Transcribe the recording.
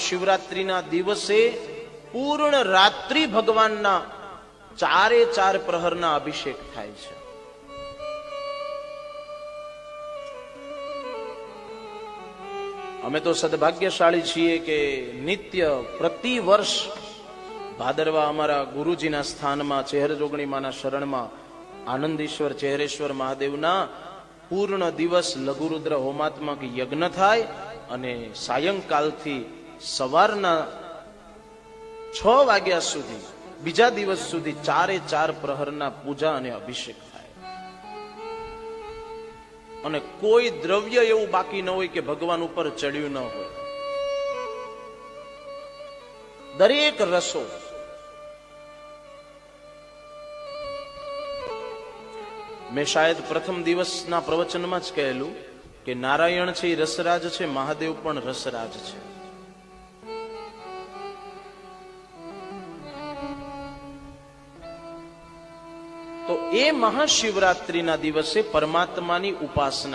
મહાશિવરાત્રિના દિવસે પૂર્ણ રાત્રિ ભગવાનના 4 પ્રહરના અભિષેક થાય છે. અમે તો સદભાગ્યશાળી છીએ કે નિત્ય પ્રતિ વર્ષ ભાદરવા અમારા ગુરુજીના સ્થાનમાં ચેહર જોગણીમાના શરણમાં આનંદીશ્વર ચેહરેશ્વર મહાદેવના પૂર્ણ દિવસ લઘુરુદ્ર હોમાત્મક યજ્ઞ થાય અને સાયંકાલથી સવારના 6 વાગ્યા સુધી બીજા દિવસ સુધી 4 પ્રહરના પૂજા અને અભિષેક થાય. અને કોઈ દ્રવ્ય એવું બાકી ન હોય કે ભગવાન ઉપર ચડ્યું ન હોય. દરેક રસો મેં શાયદ પ્રથમ દિવસના પ્રવચનમાં જ કહેલું કે નારાયણ છે એ રસરાજ છે, મહાદેવ પણ રસરાજ છે. તો એ મહાશિવરાત્રિના દિવસે પરમાત્માની ઉપાસના